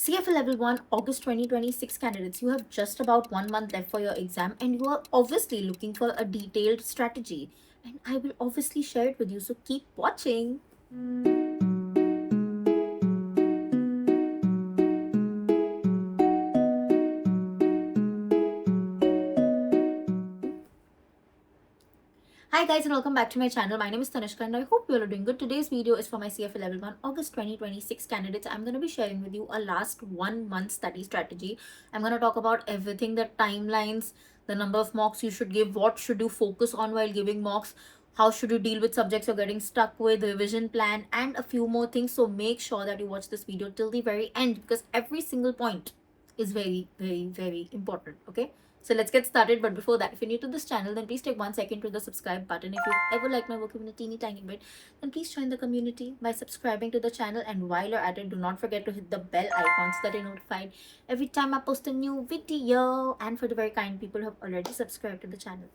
CFA Level 1, August 2026 candidates, you have just about 1 month left for your exam and you are obviously looking for a detailed strategy. And I will obviously share it with you, so keep watching. Hi guys and welcome back to my channel. My name is Tanishka and I hope you all are doing good. Today's video is for my CFA Level 1 August 2026 candidates. I'm going to be sharing with you a last 1 month study strategy. I'm going to talk about everything, the timelines, the number of mocks you should give, what should you focus on while giving mocks, how should you deal with subjects you're getting stuck with, revision plan, and a few more things. So make sure that you watch this video till the very end because every single point is very important. Okay, so let's get started. But before that, if you're new to this channel, then please take 1 second to the subscribe button. If you ever like my work even a teeny tiny bit, then please join the community by subscribing to the channel. And while you're at it, do not forget to hit the bell icon so that you're notified every time I post a new video. And for the very kind people who have already subscribed to the channel,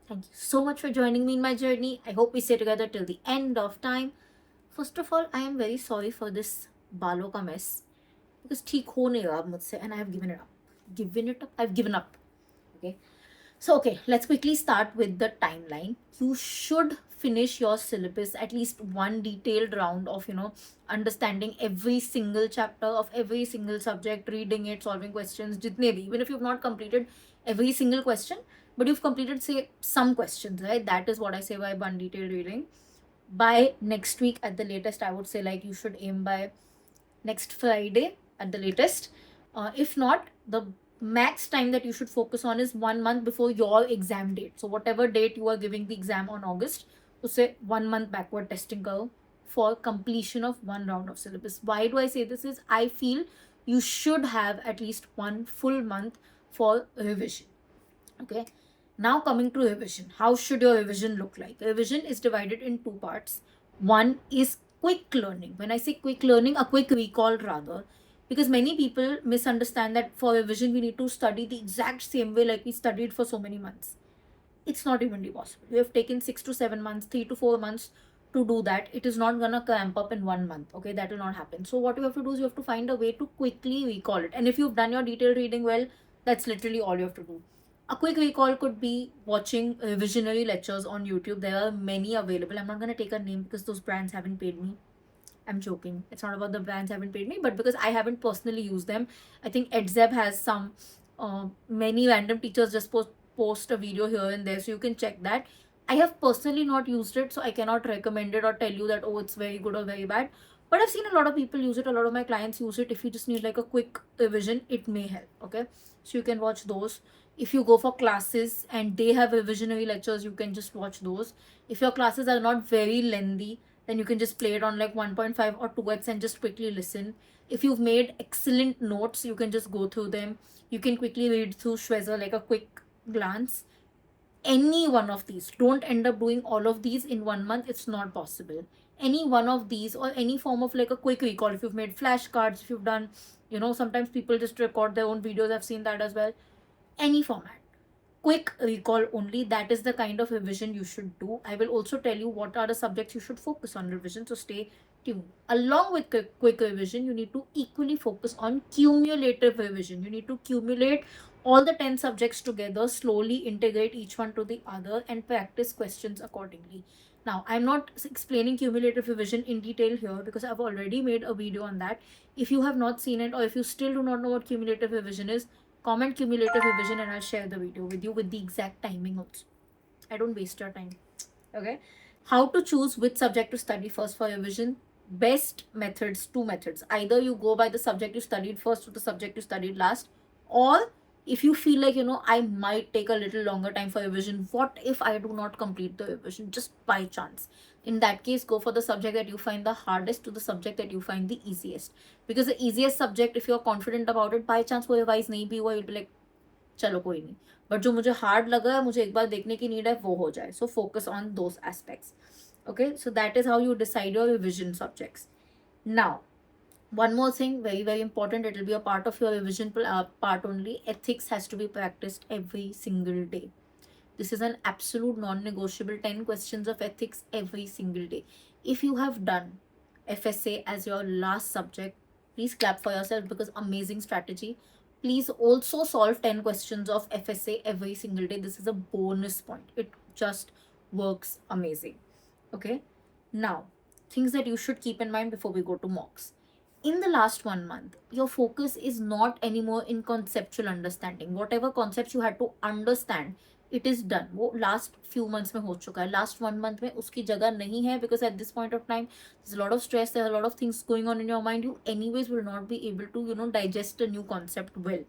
thank you so much for joining me in my journey. I hope we stay together till the end of time. First of all, I am very sorry for this बालों का mess because ठीक हो नहीं रहा मुझसे and I have given it up. I've given up. Okay. So, okay, let's quickly start with the timeline. You should finish your syllabus at least one detailed round of, understanding every single chapter of every single subject, reading it, solving questions, jitne bhi, even if you've not completed every single question, but you've completed, say, some questions, right? That is what I say by one detailed reading. By next week at the latest, I would say, like, you should aim by next Friday at the latest. If not, the max time that you should focus on is 1 month before your exam date. So whatever date you are giving the exam on August, so say 1 month backward testing karo for completion of one round of syllabus. Why do I say this is I feel you should have at least one full month for revision. Okay. Now coming to revision, how should your revision look like? Revision is divided in two parts. One is quick learning. When I say quick learning, a quick recall rather, because many people misunderstand that for revision we need to study the exact same way like we studied for so many months. It's not even possible. You have taken 6 to 7 months, 3 to 4 months to do that. It is not gonna cramp up in 1 month. Okay, that will not happen. So what you have to do is you have to find a way to quickly recall it. And if you've done your detailed reading well, that's literally all you have to do. A quick recall could be watching visionary lectures on YouTube. There are many available. I'm not gonna take a name because those brands haven't paid me. I'm joking. It's not about the brands haven't paid me, but because I haven't personally used them. I think EdZeb has some. Many random teachers just post a video here and there, so you can check that. I have personally not used it, so I cannot recommend it or tell you that oh it's very good or very bad. But I've seen a lot of people use it. A lot of my clients use it. If you just need like a quick revision, it may help. Okay, so you can watch those. If you go for classes and they have revisionary lectures, you can just watch those. If your classes are not very lengthy, then you can just play it on like 1.5 or 2x and just quickly listen. If you've made excellent notes, you can just go through them. You can quickly read through Shweza like a quick glance. Any one of these. Don't end up doing all of these in 1 month. It's not possible. Any one of these or any form of like a quick recall. If you've made flashcards, if you've done, sometimes people just record their own videos. I've seen that as well. Any format, quick recall only. That is the kind of revision you should do. I will also tell you what are the subjects you should focus on revision, so stay tuned. Along with quick revision, you need to equally focus on cumulative revision. You need to cumulate all the 10 subjects together, slowly integrate each one to the other, and practice questions accordingly. Now, I'm not explaining cumulative revision in detail here because I've already made a video on that. If you have not seen it or if you still do not know what cumulative revision is, comment cumulative revision and I'll share the video with you with the exact timing also. I don't waste your time. Okay. How to choose which subject to study first for revision? Best methods, two methods. Either you go by the subject you studied first or the subject you studied last, or if you feel like I might take a little longer time for revision, what if I do not complete the revision just by chance? In that case, go for the subject that you find the hardest to the subject that you find the easiest, because the easiest subject, if you're confident about it, by chance वो revise नहीं भी हुआ, you'll be like चलो कोई नहीं, but जो मुझे hard लगा मुझे एक बार देखने की नीड है वो हो जाए. So focus on those aspects. Okay, so that is how you decide your revision subjects. Now, one more thing, very important, it will be a part of your revision part only. Ethics has to be practiced every single day. This is an absolute non-negotiable. 10 questions of ethics every single day. If you have done FSA as your last subject, Please clap for yourself because amazing strategy. Please also solve 10 questions of FSA every single day. This is a bonus point. It just works amazing. Okay. Now, things that you should keep in mind before we go to mocks. In the last 1 month, your focus is not anymore in conceptual understanding. Whatever concepts you had to understand, it is done. वो last few months में हो चुका है. Last 1 month में उसकी जगह नहीं है, because at this point of time there's a lot of stress, there are a lot of things going on in your mind. You anyways will not be able to digest a new concept well.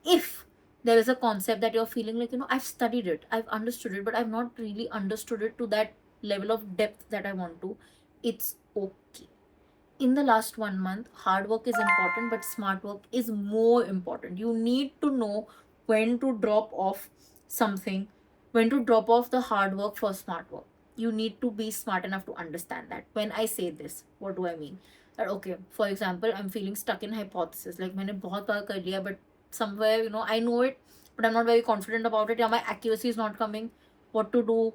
If there is a concept that you're feeling like, I've studied it, I've understood it, but I've not really understood it to that level of depth that I want to, it's okay. In the last 1 month, hard work is important, but smart work is more important. You need to know when to drop off something, when to drop off the hard work for smart work. You need to be smart enough to understand that. When I say this, what do I mean? That okay, for example, I'm feeling stuck in hypothesis. Like मैंने बहुत बार कर लिया, but somewhere I know it, but I'm not very confident about it. Yeah, my accuracy is not coming. What to do?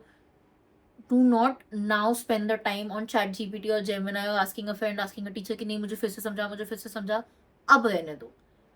Do not now spend the time on ChatGPT or Gemini or asking a friend, asking a teacher कि नहीं मुझे फिर से समझा. अब रहने दो.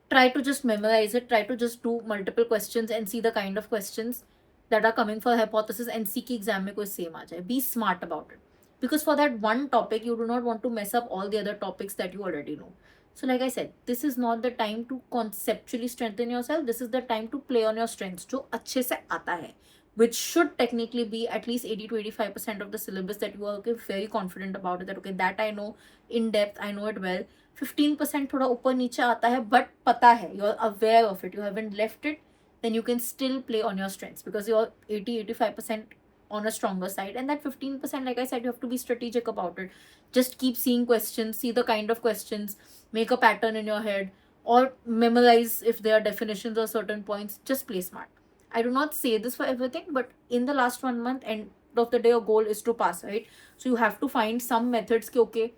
Try to just memorize it. Try to just do multiple questions and see the kind of questions that are coming for hypothesis and see कि exam में कोई same आ जाए. Be smart about it. Because for that one topic, you do not want to mess up all the other topics that you already know. So like I said, this is not the time to conceptually strengthen yourself. This is the time to play on your strengths, जो अच्छे से आता है, which should technically be at least 80 to 85% of the syllabus that you are very confident about it, that okay, that I know in depth, I know it well. 15% थोड़ा ऊपर नीचे आता है, but पता है, you're aware of it, you haven't left it, then you can still play on your strengths because you're 80-85% on a stronger side. And that 15%, like I said, you have to be strategic about it. Just keep seeing questions, see the kind of questions, make a pattern in your head, or memorize if there are definitions or certain points. Just play smart. I do not say this for everything, but in the last 1 month, end of the day, your goal is to pass, right? So you have to find some methods ki, okay,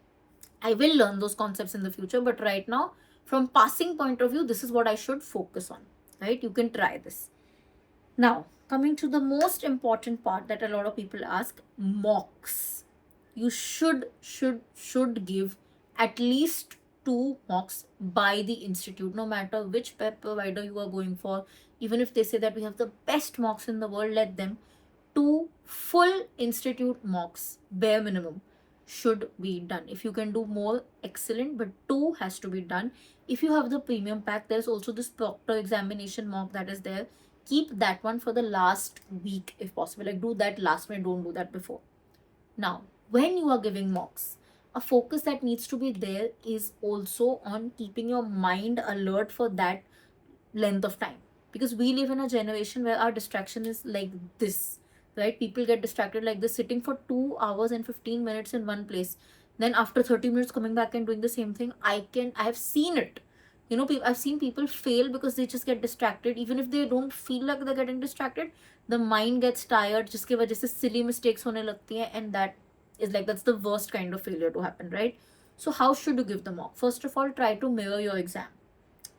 I will learn those concepts in the future, but right now, from passing point of view, this is what I should focus on, right? You can try this. Now, coming to the most important part that a lot of people ask, mocks. You should give at least 2 mocks by the institute, no matter which PEP provider you are going for. Even if they say that we have the best mocks in the world, let them. 2 full institute mocks, bare minimum, should be done. If you can do more, excellent, but 2 has to be done. If you have the premium pack, there's also this proctor examination mock that is there. Keep that one for the last week if possible. Like do that last minute, don't do that before. Now, when you are giving mocks, a focus that needs to be there is also on keeping your mind alert for that length of time. Because we live in a generation where our distraction is like this, right? People get distracted like this, sitting for 2 hours and 15 minutes in one place. Then after 30 minutes coming back and doing the same thing. I have seen it. I've seen people fail because they just get distracted. Even if they don't feel like they're getting distracted, the mind gets tired, जिसके वजह से silly mistakes होने लगती हैं, and that's the worst kind of failure to happen, right? So how should you give the mock? First of all, try to mirror your exam.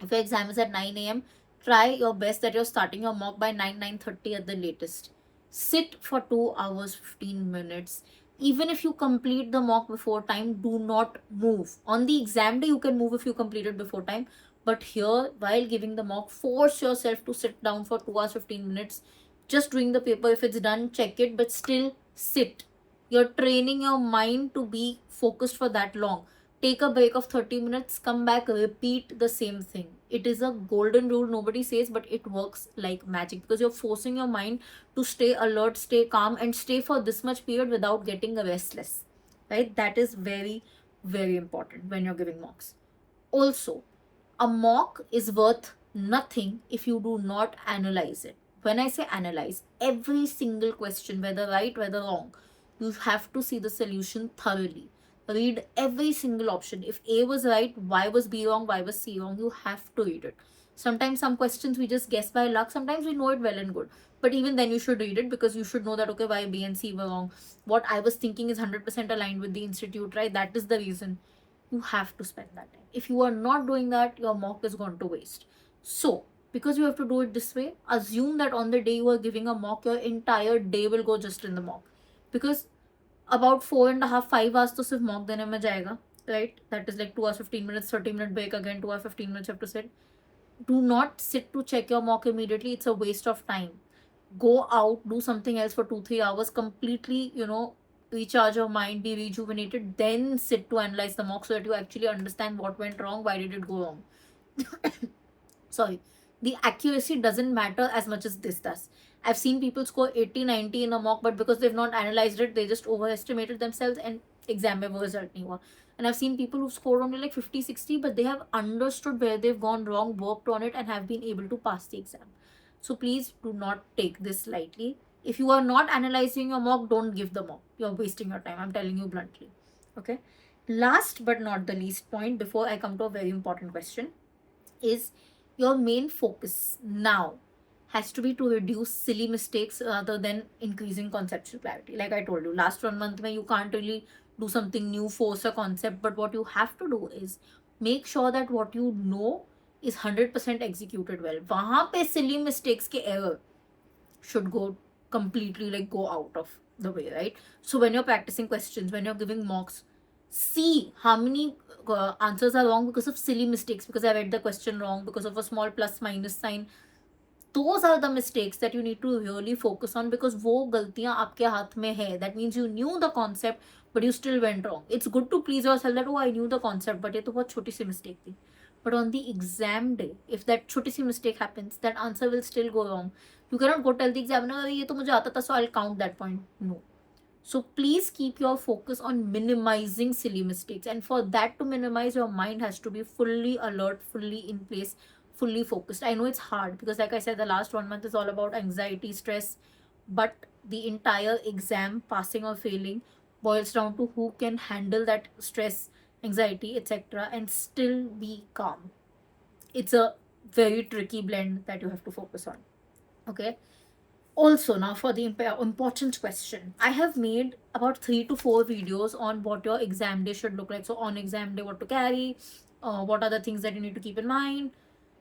If your exam is at 9 a.m., try your best that you're starting your mock by 9:30 at the latest. Sit for 2 hours 15 minutes. Even if you complete the mock before time, do not move. On the exam day, you can move if you complete it before time. But here, while giving the mock, force yourself to sit down for 2 hours 15 minutes. Just doing the paper. If it's done, check it, but still sit. You're training your mind to be focused for that long. Take a break of 30 minutes, come back, repeat the same thing. It is a golden rule, nobody says, but it works like magic because you're forcing your mind to stay alert, stay calm, and stay for this much period without getting restless, right? That is very, very important when you're giving mocks. Also, a mock is worth nothing if you do not analyze it. When I say analyze, every single question, whether right, whether wrong, you have to see the solution thoroughly. Read every single option. If A was right, why was B wrong, why was C wrong? You have to read it. Sometimes some questions we just guess by luck. Sometimes we know it well and good. But even then you should read it because you should know that, okay, why B and C were wrong. What I was thinking is 100% aligned with the institute, right? That is the reason. You have to spend that time. If you are not doing that, your mock is going to waste. So, because you have to do it this way, assume that on the day you are giving a mock, your entire day will go just in the mock. Because about 4.5-5 hours तो सिर्फ mock देने में जाएगा. right? That is like 2 hours 15 minutes, 30-minute break, again 2 hours 15 minutes you have to sit. Do not sit to check your mock immediately. It's a waste of time. Go out, do something else for 2-3 hours, completely, recharge your mind, be rejuvenated, then sit to analyze the mock so that you actually understand what went wrong, why did it go wrong. Sorry. The accuracy doesn't matter as much as this does. I've seen people score 80, 90 in a mock, but because they've not analyzed it, they just overestimated themselves and exam में वो result नहीं हुआ. And I've seen people who've scored only like 50, 60, but they have understood where they've gone wrong, worked on it, and have been able to pass the exam. So please do not take this lightly. If you are not analyzing your mock, don't give the mock. You're wasting your time. I'm telling you bluntly. Okay. Last but not the least point, before I come to a very important question, is your main focus now has to be to reduce silly mistakes rather than increasing conceptual clarity. Like I told you, last 1 month, you can't really do something new, force a concept, but what you have to do is make sure that what you know is 100% executed well. वहाँ पे silly mistakes के error should go completely, like, go out of the way, right? So when you're practicing questions, when you're giving mocks, see how many answers are wrong because of silly mistakes, because I read the question wrong, because of a small plus minus sign. Those are the mistakes that you need to really focus on, because वो गलतियां आपके हाथ में है. That means you knew the concept but you still went wrong. It's good to please yourself that, oh, I knew the concept, but ये तो बहुत छोटी सी mistake थी. But on the exam day, if that छोटी सी mistake happens, that answer will still go wrong. You cannot go tell the examiner, ये तो मुझे आता था, so I'll count that point. No. So please keep your focus on minimizing silly mistakes. And for that to minimize, your mind has to be fully alert, fully in place, fully focused. I know it's hard because, like I said, the last 1 month is all about anxiety, stress, but the entire exam, passing or failing, boils down to who can handle that stress, anxiety, etc., and still be calm. It's a very tricky blend that you have to focus on. Okay. Also, now for the important question, I have made about 3 to 4 videos on what your exam day should look like. So on exam day, what to carry, what are the things that you need to keep in mind,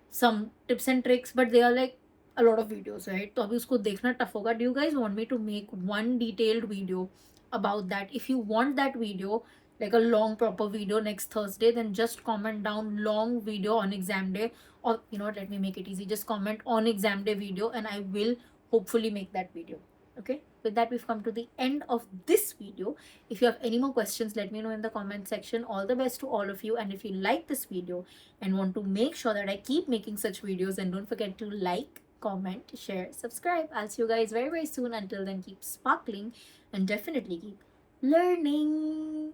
some tips and tricks, but they are like a lot of videos, right? तो अभी उसको देखना tough होगा. Do you guys want me to make one detailed video about that? If you want that video, like a long proper video next Thursday, then just comment down long video on exam day, or let me make it easy. Just comment on exam day video and I will hopefully make that video. Okay, with that we've come to the end of this video. If you have any more questions, let me know in the comment section. All the best to all of you, and if you like this video and want to make sure that I keep making such videos, then don't forget to like, comment, share, subscribe. I'll see you guys very, very soon. Until then, keep sparkling and definitely keep learning.